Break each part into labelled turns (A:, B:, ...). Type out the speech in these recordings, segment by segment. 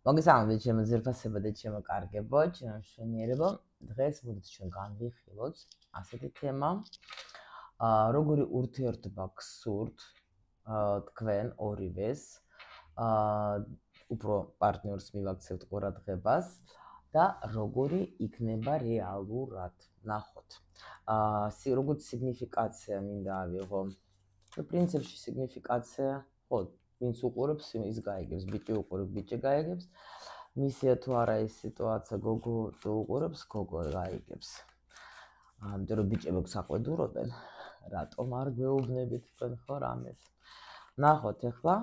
A: მოგესალმებით ჩემო ძირფასებო და ჩემო კარგებო, ჩემო მშვენიერებო. დღეს მოდით ჩვენ განვიხილოთ ასეთი თემა, როგორი ურთიერთობა გსურთ თქვენ ორივეს, უფრო პარტნიორს მივაქცევთ ყურადღებას და როგორი იქნება რეალურად. ნახოთ. როგორც სიგნიფიკაცია მინდა ავიღო. პრინციპში სიგნიფიკაცია, ხო, ვინც უყურებს, ის გაიგებს, ბიჭი უყურებს, ბიჭი გაიგებს. მისია თუ არა ეს სიტუაცია, გოგო თუ უყურებს, გოგო გაიგებს. ამიტომ რომ ბიჭები გვსაყვედურობენ, რატომ არ გვეუბნებით თქვენ ხო რამეს? ნახოთ ახლა.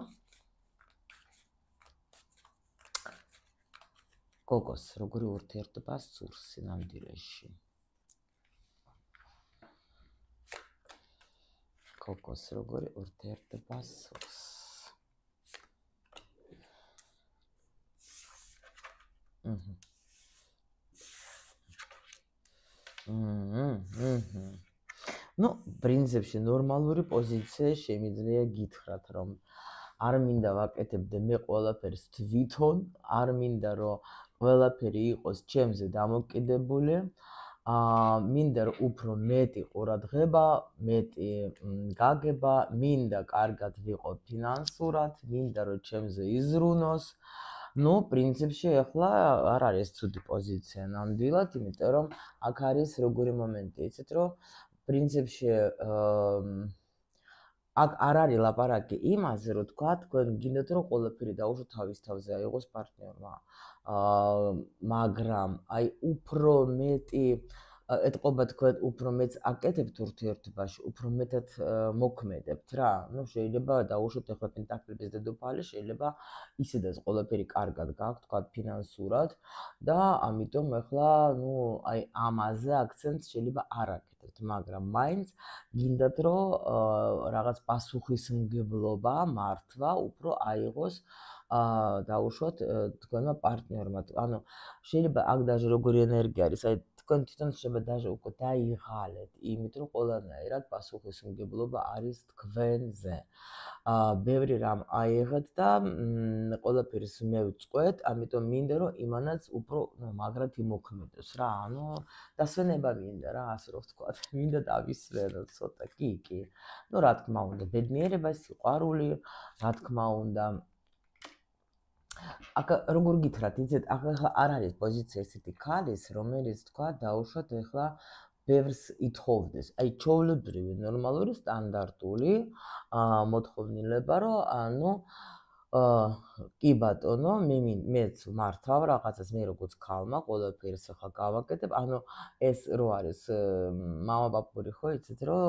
A: გოგოს როგორი ურთიერთობა სურს სინამდვილეში? გოგოს როგორი ურთიერთობა სურს? Ну, პრინციპში ნორმალური პოზიცია შემიძლია გითხრათ, რომ არ მინდა ვაკეთებდე მე ყველაფერს თვითონ, არ მინდა რომ ყველაფერი იყოს ჩემზე დამოკიდებული. მინდა რომ უფრო მეტი ყურადღება, მეტი გაგება, მინდა კარგად ვიყო ფინანსურად, მინდა რომ ჩემზე იზრუნოს. Ну, პრინციპში ახლა არ არის ცუდი პოზიცია ნამდვილად, იმიტომ რომ აქ არის როგორი მომენტი, იცით რომ პრინციპში აქ არ არის ლაპარაკი იმაზე, რომ თქვა თქვენ გინდათ რომ ყველაფერი დაუშვათ თავის თავზე აიღოს პარტნიორმა. მაგრამ აი უფრო მეტი ეთყობა თქვენ უფრო მეც აკეთებთ ურთიერთობაში, უფრო მეტად მოქმედებთ რა. Ну, შეიძლება დაუშვათ ახლა პენტაკლების დედოფალი, შეიძლება ისედაც ყველაფერი კარგად გაქვთ, თქვა ფინანსურად და ამიტომ ახლა, ну, აი ამაზე აქცენტს შეიძლება არ აკეთებთ, მაგრამ მაინც გინდათ რომ რაღაც პასუხისმგებლობა, მართვა უფრო აიღოს დაუშვათ თქვენმა პარტნიორმა. ანუ შეიძლება აქ даже როგორი ენერგია არის, აი თქვენ თვითონ შეიძლება даже უკვე დაიღალეთ, იმით რომ ყველანაირად პასუხისმგებლობა არის თქვენზე. ბევრი რამ აიღეთ და ყველაფერს მე ვწყვეთ, ამიტომ მინდა რომ იმანაც უფრო მაგრად იმოქმედოს რა. ანუ დასვენება მინდა რა, ასე რომ ვთქვათ. მინდა დავისვენოთ ცოტა, კი. Ну, რა თქმა უნდა, ბედნიერება, სიყვარული, რა თქმა უნდა. აქ როგორ გითხრათ, იცით, აქ არ არის პოზიცია ესეთი ქალის, რომელიც თქვა დაუშვათ ახლა ბევრს ითხოვდეს. აი, ჩვეულებრივი, ნორმალური, სტანდარტული მოთხოვნილება, რომ ანუ კი ბატონო, მეც მართავ რაღაცას, მე როგორც ქალმა, ყველაფერს ახლა გავაკეთებ. ანუ ეს რო არის მამაპაპური ხო, იცით, რომ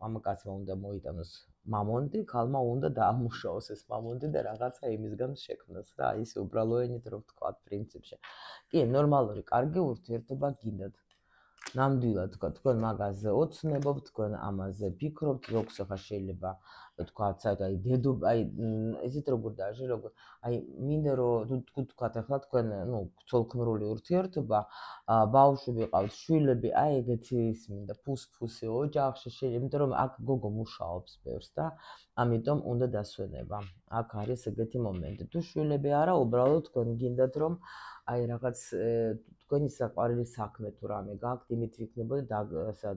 A: მამაკაცმა უნდა მოიტანოს მამონტი, ქალმა უნდა დაამუშაოს ეს მამონტი და რაღაცა იმისგან შექმნას რა, ის უბრალო ენით რო ვთქვა პრინციპში. კი, ნორმალური, კარგი ურთიერთობა გინდათ. ნამდვილად თქვა, თქვენ მაგაზე ოცნებობთ, თქვენ ამაზე ფიქრობთ, ზოგს ახლა შეიძლება თქვა, აი დედობა, აი ისეთ როგორ დაჟე, როგორ აი მინდა რომ თქვა ახლა თქვენ, ну, ცოლქმრული ურთიერთობა, ბავშვები ყავთ, შვილები, აი ეგეთი ის მინდა, ფუსფუსი ოჯახში შეიძლება, იმიტომ რომ აქ გოგო მუშაობს ბევრს და ამიტომ უნდა დასვენება. აქ არის ეგეთი მომენტი. თუ შვილები არა, უბრალოდ თქვენ გინდათ რომ აი რაღაც თქვენი საყვარელი საქმე თუ რამე გაქვთ, იმით ვიქნებოდეთ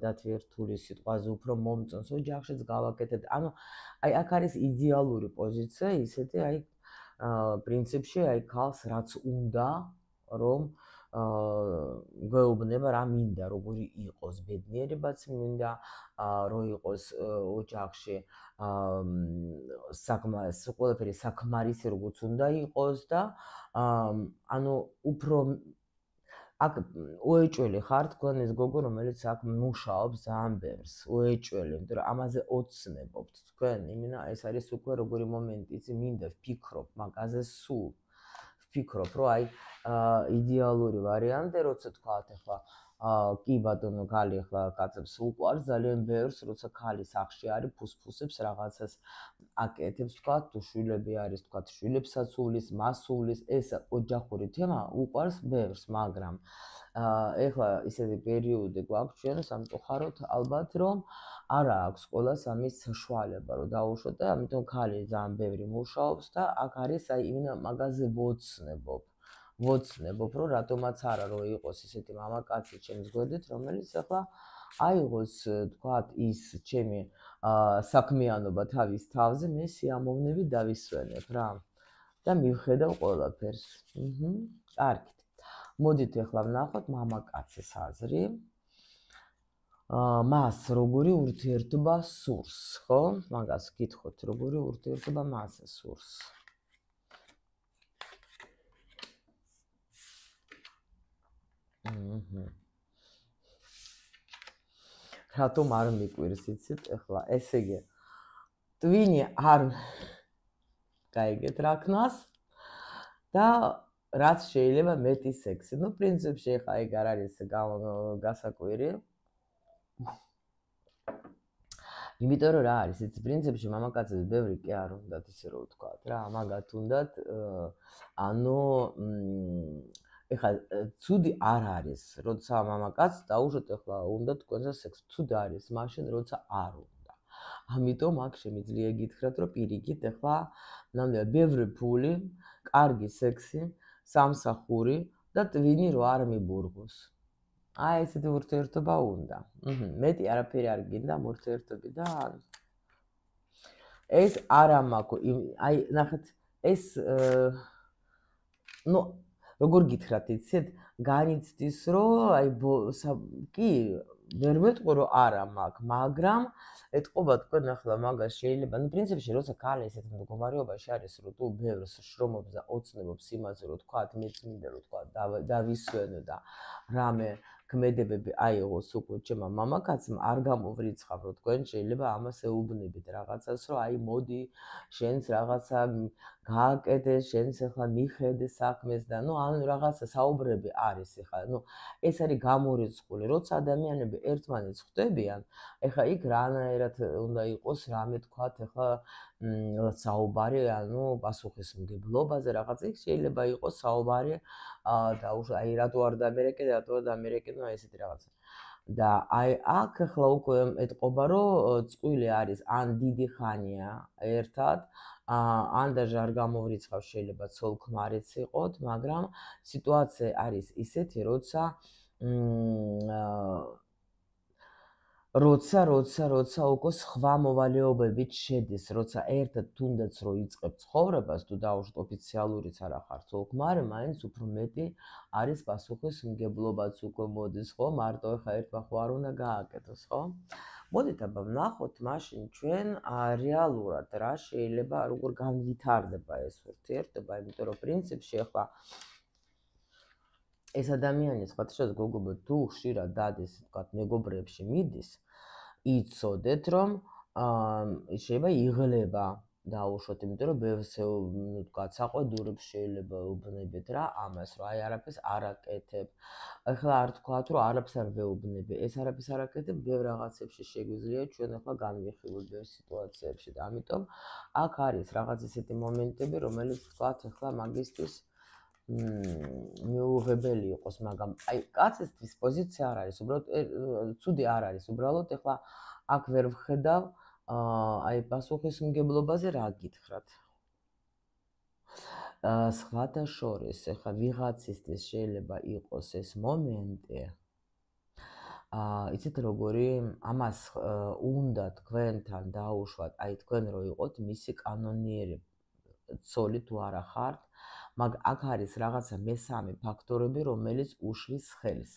A: დათვირთული სიტყვაზე უფრო მომწონს ოჯახშიც გავაკეთებთ. ანუ აი აქ არის იდეალური პოზიცია, ისეთი აი პრინციპში აი ქალს რაც უნდა რომ გვეუბნება რა მინდა, როგორი იყოს ბედნიერებაც მინდა, რომ იყოს ოჯახში ყველაფერი საკმარისი როგორც უნდა იყოს და ანუ უფრო აქ უეჭველი ხარ თქვენ ეს გოგო, რომელიც აქ მუშაობს ძალიან ბევრს, უეჭველი, იმიტომ რომ ამაზე ოცნებობთ თქვენ, იმენა ეს არის უკვე როგორი მომენტი, იცი, მინდა ვფიქრობ მაგაზე სულ. ვფიქრობ, რომ აი იდეალური ვარიანტი, როცა თქვათ ახლა კი ბატონო, ქალი ახლა კაცებს უყვარს ძალიან ბევრს, როცა ქალი სახში არის, ფუსფუსებს რაღაცას აკეთებს, თქვა, თუ შვილები არის, თქვა, შვილებსაც უვლის, მას უვლის, ეს ოჯახური თემა უყვარს ბევრს, მაგრამ ეხლა ისეთი პერიოდი გვაქვს ჩვენ სამწუხაროდ ალბათ, რომ არა აქვს ყველას ამის საშუალება, რომ დაუშვათ და ამიტომ ქალი ძალიან ბევრი მუშაობს და აქ არის აი იმენა მაგაზე ვოცნებობ, რომ რატომაც არა რომ იყოს ისეთი მამაკაცი ჩემს გვერდით, რომელიც ახლა აიღოს, თქვათ, ის ჩემი საქმიანობა თავის თავზე, მე სიამოვნებით დავისვენებ რა და მივხედავ ყველაფერს. კარგით. მოდით ახლა ვნახოთ მამაკაცის აზრი. მას როგორი ურთიერთობა სურს, ხო? მაგას გითხოთ, როგორი ურთიერთობა მას სურს. რატომ არ მიკვირს, იცით, ახლა ესე იგი ტვინი არ გაიგეთ რა ქნას და რაც შეიძლება მეტი სექსი. ნუ პრინციპში ახლა ეგ არ არის გასაკვირი. იმიტომ რომ რა არის, იცით, პრინციპში მამაკაცებს ბევრი კი არ უნდათ, ისე რომ ვთქვათ რა, მაგათ უნდათ, ანუ ეხლა ცუდი არ არის, როცა მამაკაც დაუშვათ ახლა უნდა თქვენზე სექსი. ცუდი არის მაშინ, როცა არ უნდა. ამიტომ აქ შემიძლია გითხრათ, რომ პირიქით ახლა ნამდვილად ბევრი ფული, კარგი სექსი, სამსახური და ტვინი რო არ მიბურღოს. აი ესეთი ურთიერთობა უნდა. მეტი არაფერი არ გინდა ურთიერთობიდან. ეს არა მაქვს, აი ნახეთ, ეს ნუ როგორ გითხრათ, იცით, განიცდის, რომ აი კი ვერ მეტყვი, რომ არა მაქვს, მაგრამ ეთყობა თქვენ ახლა მაგას შეიძლება, ნუ პრინციპში როცა ქალი ესეთ მდგომარეობაში არის, რომ თუ ბევრს შრომობს და ოცნებობს იმაზე, რომ თქვათ, მეც მინდა რომ თქვათ დავისვენო და რამე ქმედებები აიღოს უკვე ჩემმა მამაკაცმა, არ გამოვრიცხავ, რომ თქვენ შეიძლება ამას ეუბნებით რაღაცას, რომ აი მოდი შენს რაღაცა გააკეთე, შენს ახლა მიხედე საქმეს და ნუ ანუ რაღაცა საუბრები არის ახლა, ნუ ეს არის გამორიცხული, როცა ადამიანები ერთმანეთს ხვდებიან, ახლა იქ რანაირად უნდა იყოს, რამე თქვათ, ახლა საუბარი, ანუ პასუხისმგებლობაზე რაღაცა, იქ შეიძლება იყოს საუბარი და აი რატო არ დამერეკე, ნუ ესეთი რაღაცა. და აი აქ ახლა უკვე ეთყობა, რომ წყვილი არის ან დიდი ხანია ერთად, ან даже არ გამოვრიცხავ, შეიძლება ცოლ-ქმარიც იყოთ, მაგრამ სიტუაცია არის ისეთი, როცა უკვე სხვა მოვალეობებით შედის, როცა ერთად თუნდაც რო იწყებ ცხოვრებას, თუ დაუშვათ ოფიციალურიც არ ახარ ცოლ-ქმარი, მაინც უფრო მეტი არის პასუხისმგებლობაც უკვე მოდის, ხო? მარტო ახლა ერთმა ხო არ უნდა გააკეთოს, ხო? მოდით აბა ვნახოთ მაშინ ჩვენ რეალურად რა შეიძლება, როგორ განვითარდება ეს ურთიერთობა, იმიტომ რომ პრინციპში ახლა ეს ადამიანი სხვათაშორის გოგობა თუ ხშირად დადის, თქვათ, მეგობრებში მიდის, იცოდეთ, რომ შეიძლება იღლება დაუშვათ, იმიტომ რომ ბევრს თქვათ, საყვედურებს შეიძლება ეუბნებით რა ამას, რომ აი არაფერს არ აკეთებ. ახლა არ თქვათ, რომ არაფერს არ ვეუბნები, ეს არაფერს არ აკეთებ, ბევრ რაღაცებში შეგვიძლია ჩვენ ახლა განვიხილოთ ბევრ სიტუაციებში და ამიტომ აქ არის რაღაც ისეთი მომენტები, რომელიც თქვათ, ახლა მაგისტრის მიუღებელი იყოს, მაგრამ აი კაცისთვის პოზიცია არ არის, უბრალოდ ცუდი არ არის, უბრალოდ ახლა აქ ვერ ვხედავ აი პასუხისმგებლობაზე რა გითხრათ. სხვათა შორის ახლა ვიღაცისთვის შეიძლება იყოს ეს მომენტი. იცით როგორი ამას უნდა თქვენთან დაუშვათ, აი თქვენ რო იყოთ მისი კანონიერი ცოლი თუ არა ხართ, მაგრამ აქ არის რაღაცა მესამე ფაქტორები, რომელიც უშლის ხელს.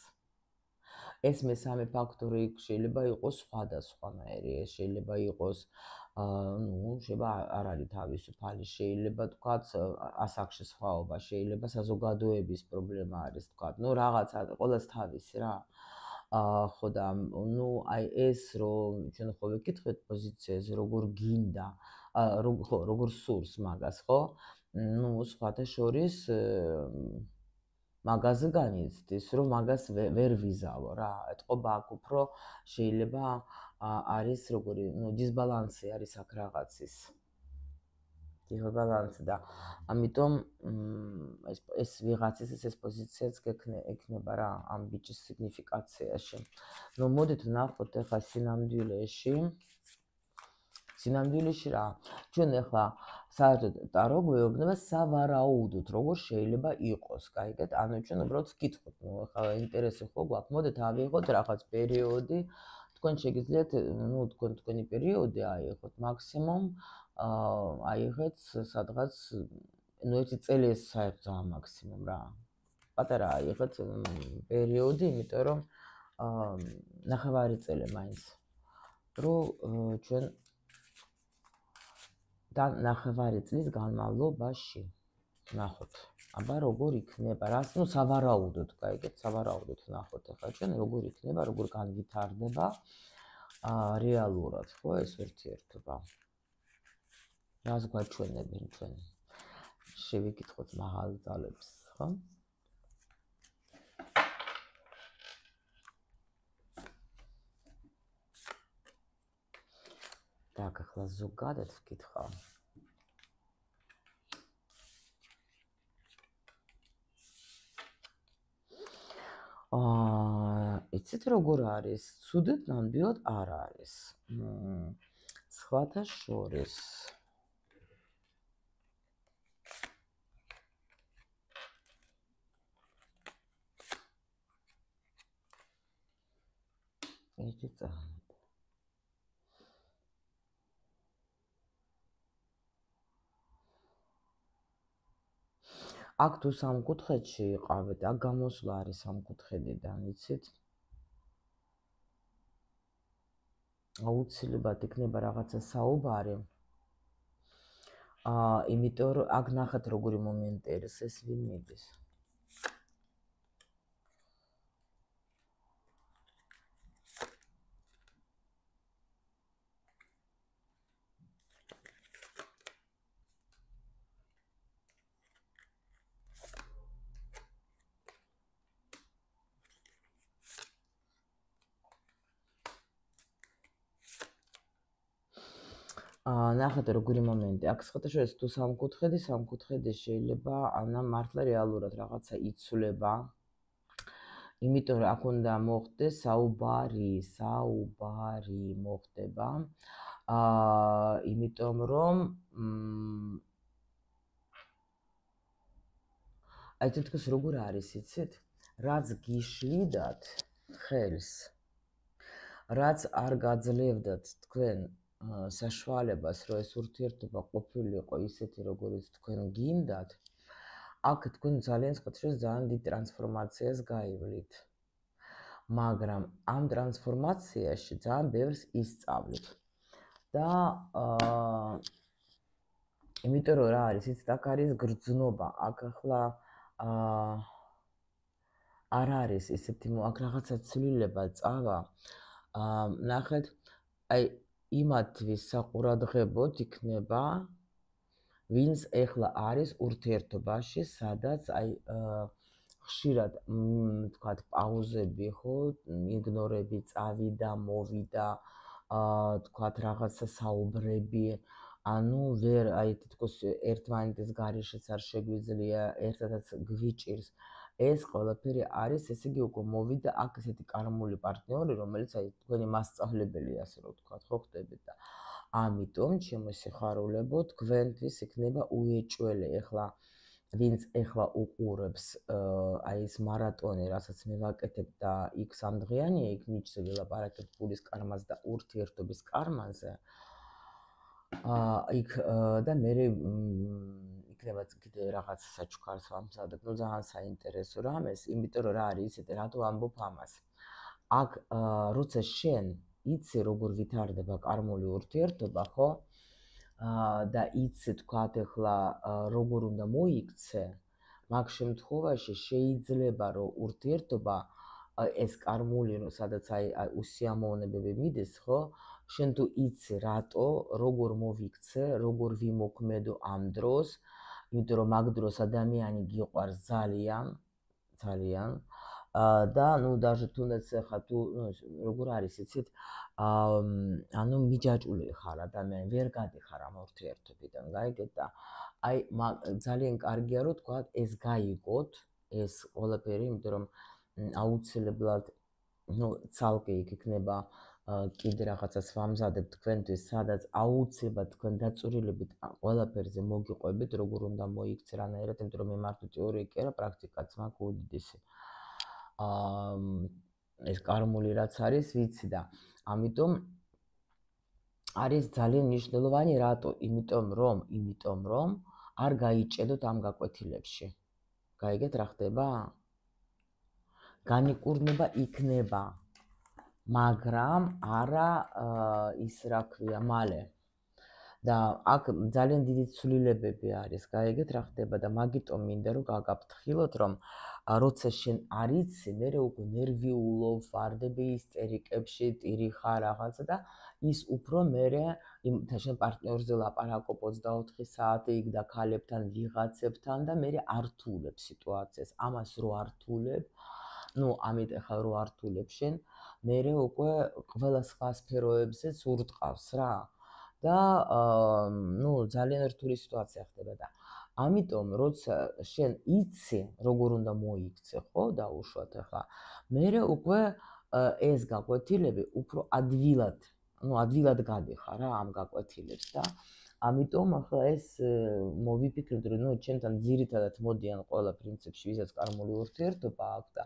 A: ეს მესამე ფაქტორი შეიძლება იყოს სხვადასხვანაირი, ეს შეიძლება იყოს შეიძლება არ არის თავისუფალი, შეიძლება თქვათ ასაკში სხვაობა, შეიძლება საზოგადოების პრობლემა არის, თქვათ, რაღაცა ყოველს თავისი რა. ხო და აი ეს რომ ჩვენ ხო ვეკითხეთ პოზიციაზე, როგორ გინდა, როგორ სურს მაგას, ხო? სხვათა შორის მაგაზე განიცდის, რომ მაგას ვერ ვიზავო რა. ეთყობა აქ უფრო შეიძლება არის როგორი, დისბალანსი არის აქ რაღაცის. დისბალანსი და ამიტომ ეს ვიღაცის ეს პოზიციაც ექნება რა ამ ბიჭის სიგნიფიკაციაში. მოდით ვნახოთ ახლა სინამდვილეში რა. ჩვენ ახლა საერთოდ ტარო გვეუბნება სავარაუდოდ როგორ შეიძლება იყოს, გაიგეთ? ანუ ჩვენ უბრალოდ ვკითხოთ, ახლა ინტერესი ხო გვაქვს, მოდით ავიღოთ რაღაც პერიოდი, თქვენ შეგიძლიათ, თქვენი პერიოდი აიღოთ მაქსიმუმ აიღეთ სადღაც, ერთი წელი ეს საერთოდ ძალიან მაქსიმუმ რა. პატარა აიღეთ პერიოდი, იმიტომ რომ ნახევარი წელი მაინც. რომ ჩვენ და ნახევარი წლის განმავლობაში ნახოთ. აბა როგორ იქნება, რას, სავარაუდოდ, გაიგეთ, სავარაუდოდ ნახოთ ახლა ჩვენ როგორ იქნება, როგორ განვითარდება რეალურად, ხო, ეს ურთიერთობა. რას გვაჩვენებენ ჩვენ? შევიკითხოთ მაღალ ძალებს, ხო? так, ახლა ზოგადად ვკითხავ. იცით როგორ არის? ცუდად ნამდვილად არ არის. სხვათა შორის. ერთი წამი. აქ თუ სამკუთხედში იყავით, აქ გამოსვლა არის სამკუთხედიდან, იცით? აუცილებლად იქნება რაღაცა საუბარი. იმიტომ რომ აქ ნახეთ როგორი მომენტი არის, ეს ვინ მიდის. ნახეთ როგორი მომენტი. აქ სხვათა შორის თუ სამკუთხედი შეიძლება ანა მართლა რეალურად რაღაცა იცვლება. იმიტომ რომ აქ უნდა მოხდეს საუბარი მოხდება. იმიტომ რომ აი თითქოს როგორ არის, იცით? რაც გიშლიდათ ხელს, რაც არ გაძლევდათ თქვენ საშუალებას, რომ ეს ურთიერთობა ყოფილიყო ისეთი, როგორიც თქვენ გინდათ, აქ თქვენ ძალიან დიდ ტრანსფორმაციას გაივლით. მაგრამ ამ ტრანსფორმაციაში ძალიან ბევრს ისწავლით. და იმიტომ რომ რა არის, იცით, აქ არის გრძნობა, აქ ახლა არ არის ისეთი, აქ რაღაცა ცვლილება წავა. ნახეთ, აი იმათთვის საყურადღებოდ იქნება, ვინც ეხლა არის ურთიერთობაში, სადაც აი ხშირად თქვათ პაუზები, ხო, იგნორები წავიდა, მოვიდა, თქვათ რაღაცა საუბრები, ანუ ვერ აი თითქოს ერთმანეთის გარეშეც არ შეგვიძლია, ერთადაც გვიჭირს. ეს ყველაფერი არის, ესე იგი უკვე მოვიდა აქ ესეთი კარმული პარტნიორი, რომელიც აი თქვენი მასწავლებელი, ასე რომ ვთქვათ, ხო ხდებით და ამიტომ ჩემო სიხარულებო, თქვენთვის იქნება უეჭველი ახლა, ვინც ახლა უყურებს აი ეს მარატონი, რასაც მე ვაკეთებ და იქ სამდღიანია, იქ ნიჭზე ვილაპარაკებ ფულის კარმას და ურთიერთობის კარმაზე. იქ და მე იქნება კიდე რაღაც საჩუქარს ვამზადებ, ძალიან საინტერესო რამეს, იმიტომ რომ რა არის ისეთი, რატო ამბობ ამას. აქ როცა შენ იცი როგორ ვითარდება კარმული ურთიერთობა, ხო? და იცი თქვათ ახლა როგორ უნდა მოიქცე, მაგ შემთხვევაში შეიძლება რომ ურთიერთობა ეს კარმული, სადაც აი უსიამოვნებები მიდის, ხო? შენ თუ იცი რატო, როგორ მოვიქცე, როგორ ვიმოქმედო ამ დროს, იმიტომ რომ მაგ დროს ადამიანი გიყვარს ძალიან ძალიან. და ნუ даже თუნდაც ხა თუ როგორ არის იცით, ანუ მიჯაჭული ხარ ადამიანი, ვერ გადიხარ ამ ურთიერთობიდან, გაიგეთ და აი ძალიან კარგია რომ თქვა ეს გაიგოთ, ეს ყველაფერი, იმიტომ რომ აუცილებლად ნუ ცალკე იქ იქნება კიდე რაღაცას ვამზადებ თქვენთვის, სადაც აუცილებლად თქვენ დაწურილებით ყველაფერზე მოგიყვებით, როგორ უნდა მოიქცე რანაირად, იმიტომ რომ მე მარტო თეორია კი არა, პრაქტიკაც მაქვს უდიდესი. ეს კარმული რაც არის, ვიცი და ამიტომ არის ძალიან მნიშვნელოვანი რატო? იმიტომ რომ არ გაიჭედოთ ამ გაკვეთილებში. გაიგეთ რა ხდება? განიკურნება იქნება, მაგრამ არა ის რა ქვია, მალე. და აქ ძალიან დიდი ცვლილებები არის, გაიგეთ რა ხდება და მაგიტომ მინდა რომ გაგაფრთხილოთ, რომ როცა შენ არ იცი, მერე უკვე ნერვიულობ, ვარდები ისტერიკებში, ტირი ხარ რაღაცა და ის უფრო მერე შენ პარტნიორზე ლაპარაკობ 24 საათი იქ და ქალებთან, ვიღაცებთან და მერე არ თულებ სიტუაციას. ამას რო არ თულებ, ნუ ამით ახლა რო არ თულებ შენ, მერე უკვე ყველა სხვა სფეროებზეც ურტყავს რა. და ნუ ძალიან რთული სიტუაცია ხდება და ამიტომ როცა შენ იცი როგორ უნდა მოიქცე, ხო, დაუშვათ ახლა, მერე უკვე ეს გაკვეთილები უფრო ადვილად გადიხარ რა ამ გაკვეთილებს და ამიტომ ახლა ეს მოვიფიქრეთ, რომ ნუ ჩემთან ძირითადად მოდიან ყველა პრინციპში, ვისაც კარმული ურთიერთობა აქვს და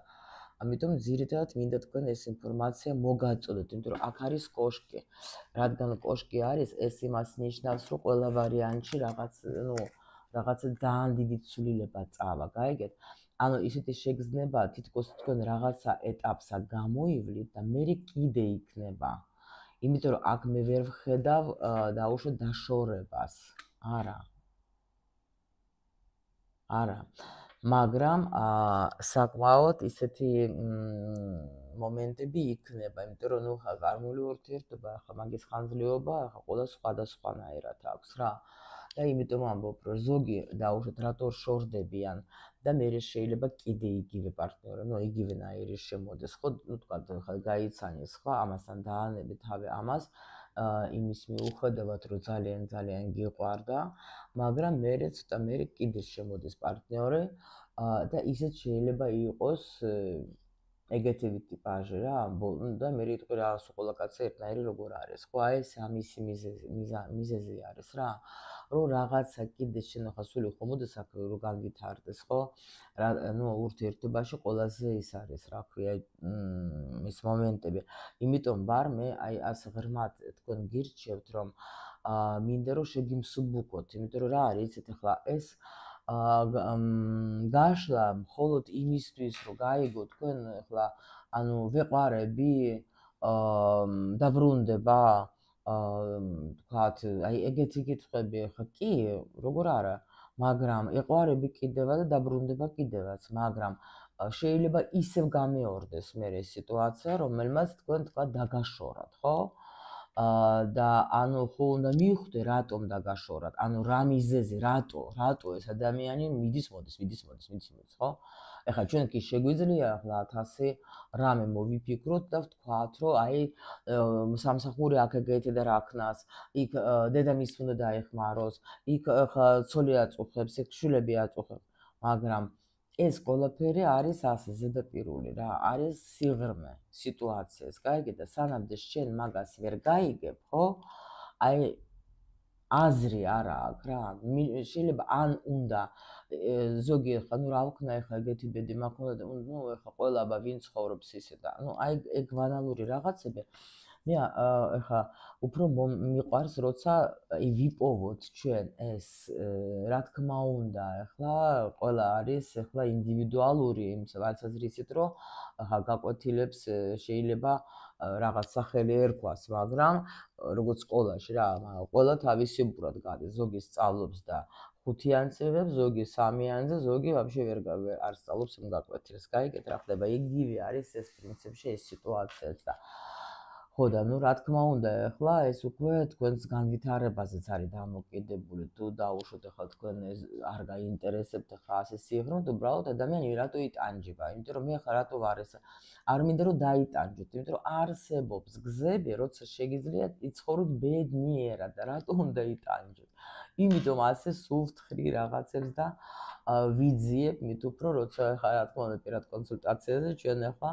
A: ამიტომ ძირითადად მინდა თქვენ ეს ინფორმაცია მოგაწოდოთ, იმიტომ რომ აქ არის კოშკი. რადგან კოშკი არის, ეს იმას ნიშნავს, რომ ყველა ვარიანტში რაღაცა ძალიან დიდი ცვლილება წავა, გაიგეთ? ანუ ისეთი შეგრძნება, თითქოს თქვენ რაღაცა ეტაპსა გამოივლით და მერე კიდე იქნება. იმიტომ რომ აქ მე ვერ ვხედავ დაუშვათ დაშორებას. არა. მაგრამ საკმაოდ ისეთი მომენტები იქნება, იმიტომ რომ ნუ ხა კარმული ურთიერთობა, ახლა მაგის ხანძრიობა, ახლა ყველა სხვადასხვანაირად აქვს რა. და იმიტომ ამბობ, რომ ზოგი დაუშვათ რატო შორდებიან და მერე შეიძლება კიდე იგივე პარტნიორი, ნუ იგივენაირი შემოდეს, ხო, ნუ თქვა ხა გაიცანეს სხვა, ამასთან დაანები თავი ამას, იმის მიუხედავად, რომ ძალიან გიყვარდა, მაგრამ მერე ცოტა მერე კიდე შემოდეს პარტნიორი და ისეთ შეიძლება იყოს ეგეთივე ტიპაჟი რა, და მერე იტყვი რა, ყველა კაცი ერთნაირი როგორ არის, ხო, აი ეს ამისი მიზეზი არის რა, რომ რაღაცა კიდე შენ ახლა სული ხომოდეს აქ რო განვითარდეს, ხო? ნუ ურთიერთობაში ყველაზე ის არის, რა ქვია, ის მომენტები. იმიტომ ვარ მე აი ასე ღრმად თქვენ გირჩევთ, რომ მინდა რომ შეგიმსუბუქოთ, იმიტომ რომ რა არის, იცით ახლა ეს გაშლა მხოლოდ იმისთვის, რომ გაიგო თქვენ ახლა, ანუ ვეყარები, დაბრუნდება, თქვათ, აი ეგეთი კითხვები ახლა კი, როგორ არა, მაგრამ ეყარები კიდევა და დაბრუნდება კიდევაც, მაგრამ შეიძლება ისევ გამეორდეს მერე სიტუაცია, რომელმაც თქვენ თქვა დაგაშორათ, ხო? და ანუ ხო უნდა მივხვდე რატომ დაგაშორათ, ანუ რა მიზეზი, რატო ეს ადამიანი მიდის, ხო? ეხლა ჩვენ კი შეგვიძლია ახლა 1000 რამე მოვიფიქროთ და ვთქვათ, რომ აი სამსახური აქ ეგეთი და რა ქნას, იქ დედამისს უნდა დაეხმაროს, იქ ხა ცოლი აწუხებს, იქ შვილები აწუხებს, მაგრამ ეს ყველაფერი არის ასე ზედაპირული რა, არის სიღრმე სიტუაციას, გაიგე და სანამ შენ მაგას ვერ გაიგებ, ხო? აი აზრი არა აქვს რა, შეიძლება ან უნდა ზოგი ახლა ნუ რა ვქნა ახლა ეგეთი ბედი მაქვს და ნუ ახლა ყველა ვინ ცხოვრობს ისე და ნუ აი ეგ ბანალური რაღაცები მე ახლა უფრო მიყვარს როცა ვიპოვოთ ჩვენ ეს რა თქმა უნდა ახლა ყველა არის ახლა ინდივიდუალური იმის თვალსაზრისით რომ ახლა გაკვეთილებს შეიძლება რაღაც სახელი ერქვას, მაგრამ როგორც სკოლაში რა, ყველა თავისებურად გადის, ზოგი სწავლობს და 5-იანზე, ზოგი 3-იანზე, ზოგი ვაფშე არ სწავლობს იმ გაკვეთილს. გაიგეთ რა ხდება, იგივე არის ეს პრინციპში ეს სიტუაციაც და ხო და ნუ რა თქმა უნდა ეხლა ეს უკვე თქვენს განვითარებაზეც არის დამოკიდებული თუ დაუშვოთ ეხლა თქვენ ეს არ გაინტერესებთ ეხლა ასე სიღრმით უბრალოდ ადამიანი რატო იტანჯება იმიტომ რომ მე ეხლა რატო ვარ ეს არ მინდა რომ დაიტანჯოთ იმიტომ რომ არსებობს გზები როცა შეგიძლიათ იცხოვროთ ბედნიერად და რატო უნდა იტანჯოთ იმიტომ ასე სულ ვთხრი რაღაცებს და ვიძიებ მით უფრო როცა ეხლა რა თქმა უნდა პირად კონსულტაციაზე ჩვენ ეხლა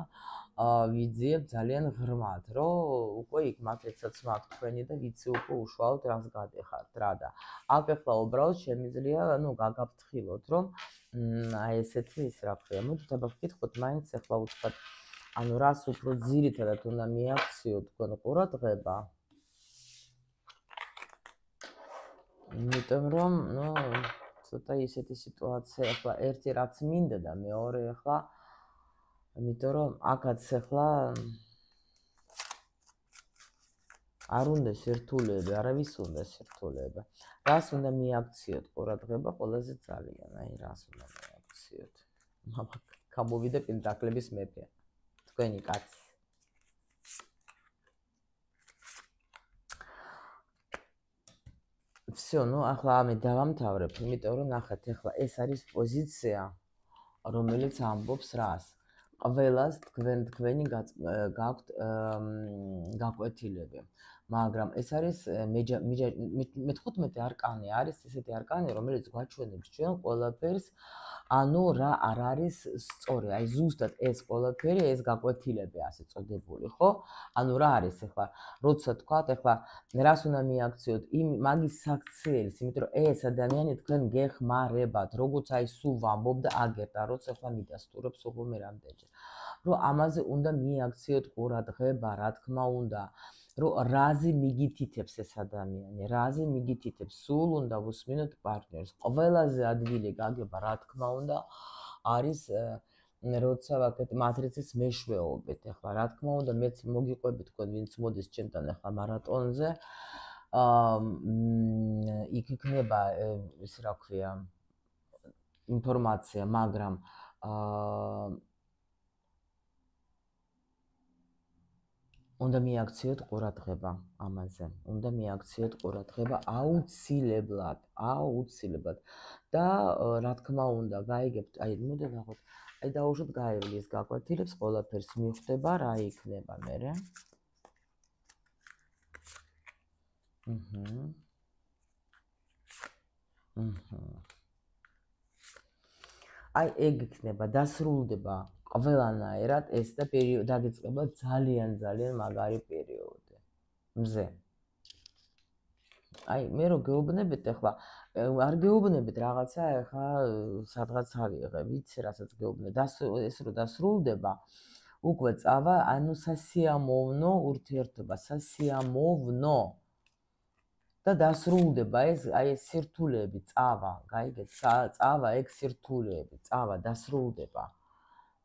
A: ვიძიებ ძალიან ღრმად, რომ უკვე იქ მაკეტსაც მაქვს თქვენი და ვიცი უკვე უშუალოდ რას გადეხართ რა და აქ ახლა უბრალოდ შემიძლია, ну, გაგაფრთხილოთ, რომ აი ესეთი ის რა ქვია, მოდით აბა ვკითხოთ მაინც ახლა უცხოდ, ანუ რას უფრო ძირითადად უნდა მიაქციოთ თქვენ ყურადღება. იმიტომ რომ, ну, ცოტა ისეთი სიტუაცია ახლა ერთი რაც მინდა და მეორე ახლა იმიტომ რომ აქაც ახლა არ უნდა სირთულეები, არავის უნდა სირთულეები. რას უნდა მიაქციოთ ყურადღება ყველაზე ძალიან, აი რას უნდა მიაქციოთ. მამა გამოვიდა პენტაკლების მეფე. თქვენი კაცი. всё, ну ახლა ამე დავამთავრებ, იმიტომ რომ ნახეთ, ახლა ეს არის პოზიცია, რომელიც ამბობს რას? ყველას თქვენი გაქვთ გაკვეთილები. მაგრამ ეს არის მე-15 არკანი არის ესეთი არკანი, რომელიც გვაჩვენებს ჩვენ ყველაფერს, ანუ რა არ არის სწორი. აი ზუსტად ეს ყველაფერი, ეს გაკვეთილები ასე წოდებული, ხო? ანუ რა არის ახლა, როცა თქვათ, ახლა რას უნდა მიაქციოთ? მაგის საქციელის, იმიტომ რომ ეს ადამიანი თქვენ გეხმარებათ, როგორც აი სულ ვამბობ და აგერ და როცა ახლა მიდასტურებს უღმე რამდენჯერ. რომ ამაზე უნდა მიაქციოთ ყურადღება, რა თქმა უნდა, რომ რაზე მიგითითებს ეს ადამიანი, რაზე მიგითითებს, სულ უნდა ვუსმინოთ პარტნიორს. ყველაზე ადვილი გაგება, რა თქმა უნდა, არის როცა ვაკეთებ მატრიცის მეშვეობით. ახლა რა თქმა უნდა, მეც მოგიყვებით თქვენ, ვინც მოდის ჩემთან ახლა მარატონზე. იქ იქნება ის რა ქვია, ინფორმაცია, მაგრამ უნდა მიაქციოთ ყურადღება ამაზე. უნდა მიაქციოთ ყურადღება აუცილებლად, აუცილებლად. და რა თქმა უნდა, გაიგებთ, აი მოდი ნახოთ, აი დაუშვოთ გაივლის გაკვეთილებს, ყველაფერს მიხვდება, რა იქნება მერე. აი ეგ იქნება, დასრულდება ყველანაირად ეს და დაგიწყება ძალიან მაგარი პერიოდი. მზე. აი მე რო გეუბნებით ახლა, არ გეუბნებით რაღაცა ახლა სადღაც ავიღე, ვიცი რასაც გეუბნე. ეს რო დასრულდება, უკვე წავა, ანუ სასიამოვნო ურთიერთობა, სასიამოვნო. და დასრულდება ეს აი ეს სირთულეები წავა, გაიგეთ, წავა ეგ სირთულეები, წავა, დასრულდება.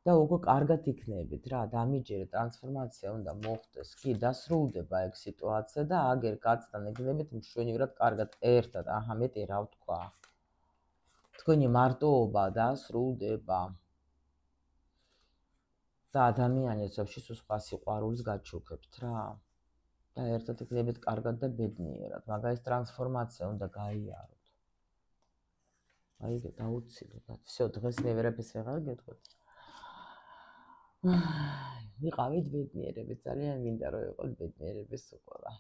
A: და უკვე კარგად იქნებით რა, დამიჯერე ტრანსფორმაცია უნდა მოხდეს. კი, დასრულდება ეგ სიტუაცია და აგერ კაცთან ეგნებით მშვენივრად კარგად ერთად, აჰა, მეტი რა ვთქვა. თქვენი მარტოობა დასრულდება. და ადამიანებს ვაფშე სხვა სიყვარულს გაჩუქებთ რა. და ერთად იქნებით კარგად და ბედნიერად. მაგას ტრანსფორმაცია უნდა გაიაროთ. აიგეთ, აუცილებლად. всё, დღეს მე ვერაფერს ვეღარ გეტყვით. ვიყავით ბედნიერები, ძალიან მინდა რომ იყოთ ბედნიერები სულ ყველა.